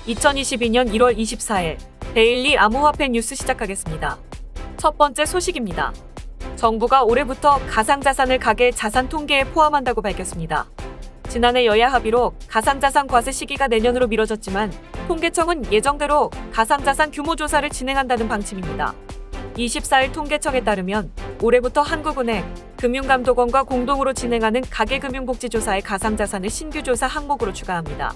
2022년 1월 24일 데일리 암호화폐 뉴스 시작하겠습니다. 첫 번째 소식입니다. 정부가 올해부터 가상자산을 가계 자산 통계에 포함한다고 밝혔습니다. 지난해 여야 합의로 가상자산 과세 시기가 내년으로 미뤄졌지만 통계청은 예정대로 가상자산 규모 조사를 진행한다는 방침입니다. 24일 통계청에 따르면 올해부터 한국은행, 금융감독원과 공동으로 진행하는 가계금융복지조사의 가상자산을 신규 조사 항목으로 추가합니다.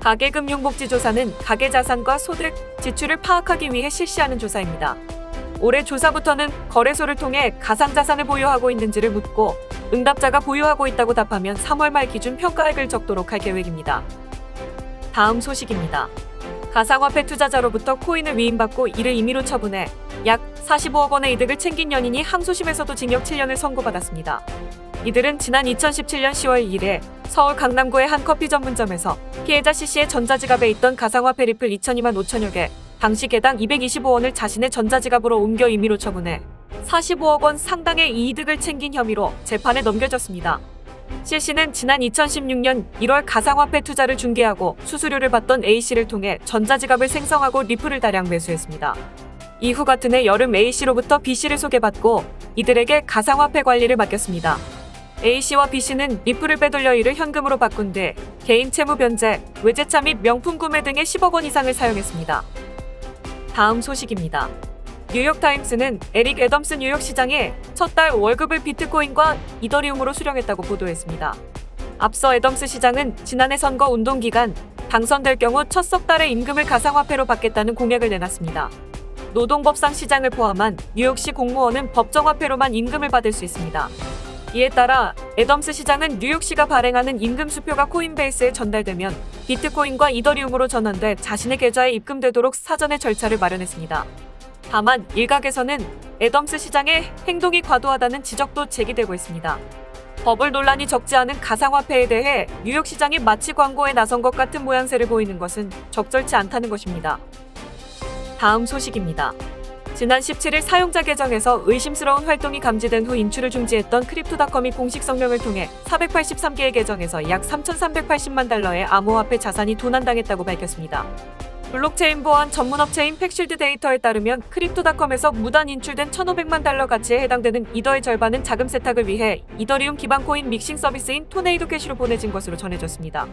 가계금융복지조사는 가계자산과 소득, 지출을 파악하기 위해 실시하는 조사입니다. 올해 조사부터는 거래소를 통해 가상자산을 보유하고 있는지를 묻고 응답자가 보유하고 있다고 답하면 3월 말 기준 평가액을 적도록 할 계획입니다. 다음 소식입니다. 가상화폐 투자자로부터 코인을 위임받고 이를 임의로 처분해 약 45억 원의 이득을 챙긴 연인이 항소심에서도 징역 7년을 선고받았습니다. 이들은 지난 2017년 10월 2일에 서울 강남구의 한 커피 전문점에서 피해자 C씨의 전자지갑에 있던 가상화폐 리플 2,002만 5천여 개, 당시 개당 225원을 자신의 전자지갑으로 옮겨 임의로 처분해 45억 원 상당의 이득을 챙긴 혐의로 재판에 넘겨졌습니다. C씨는 지난 2016년 1월 가상화폐 투자를 중개하고 수수료를 받던 A씨를 통해 전자지갑을 생성하고 리플을 다량 매수했습니다. 이후 같은 해 여름 A씨로부터 B씨를 소개받고 이들에게 가상화폐 관리를 맡겼습니다. A씨와 B씨는 리플을 빼돌려 이를 현금으로 바꾼 뒤 개인 채무 변제, 외제차 및 명품 구매 등에 10억 원 이상을 사용했습니다. 다음 소식입니다. 뉴욕타임스는 에릭 애덤스 뉴욕시장이 첫 달 월급을 비트코인과 이더리움으로 수령했다고 보도했습니다. 앞서 애덤스 시장은 지난해 선거 운동 기간 당선될 경우 첫 석 달의 임금을 가상화폐로 받겠다는 공약을 내놨습니다. 노동법상 시장을 포함한 뉴욕시 공무원은 법정화폐로만 임금을 받을 수 있습니다. 이에 따라 애덤스 시장은 뉴욕시가 발행하는 임금 수표가 코인베이스에 전달되면 비트코인과 이더리움으로 전환돼 자신의 계좌에 입금되도록 사전에 절차를 마련했습니다. 다만 일각에서는 애덤스 시장의 행동이 과도하다는 지적도 제기되고 있습니다. 버블 논란이 적지 않은 가상화폐에 대해 뉴욕시장이 마치 광고에 나선 것 같은 모양새를 보이는 것은 적절치 않다는 것입니다. 다음 소식입니다. 지난 17일 사용자 계정에서 의심스러운 활동이 감지된 후 인출을 중지했던 크립토닷컴이 공식 성명을 통해 483개의 계정에서 약 3,380만 달러의 암호화폐 자산이 도난당했다고 밝혔습니다. 블록체인 보안 전문업체인 팩쉴드 데이터에 따르면 크립토닷컴에서 무단 인출된 1,500만 달러 가치에 해당되는 이더의 절반은 자금 세탁을 위해 이더리움 기반 코인 믹싱 서비스인 토네이도 캐시로 보내진 것으로 전해졌습니다.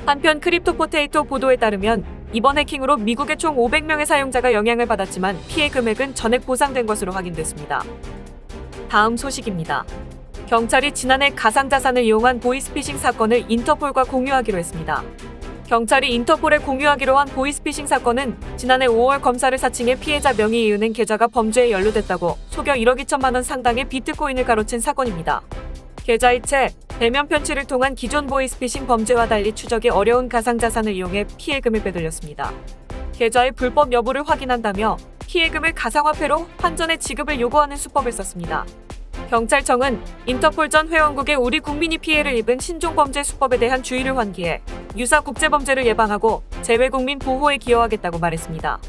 한편 크립토포테이토 보도에 따르면 이번 해킹으로 미국의 총 500명의 사용자가 영향을 받았지만 피해 금액은 전액 보상된 것으로 확인됐습니다. 다음 소식입니다. 경찰이 지난해 가상자산을 이용한 보이스피싱 사건을 인터폴과 공유하기로 했습니다. 경찰이 인터폴에 공유하기로 한 보이스피싱 사건은 지난해 5월 검사를 사칭해 피해자 명의 이은행 계좌가 범죄에 연루됐다고 속여 1억 2천만 원 상당의 비트코인을 가로챈 사건입니다. 계좌이체, 대면 편취를 통한 기존 보이스피싱 범죄와 달리 추적이 어려운 가상자산을 이용해 피해금을 빼돌렸습니다. 계좌의 불법 여부를 확인한다며 피해금을 가상화폐로 환전해 지급을 요구하는 수법을 썼습니다. 경찰청은 인터폴 전 회원국의 우리 국민이 피해를 입은 신종범죄 수법에 대한 주의를 환기해 유사 국제범죄를 예방하고 재외국민 보호에 기여하겠다고 말했습니다.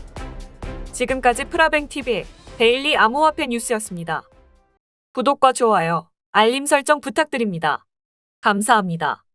지금까지 프라뱅TV 데일리 암호화폐 뉴스였습니다. 구독과 좋아요, 알림 설정 부탁드립니다. 감사합니다.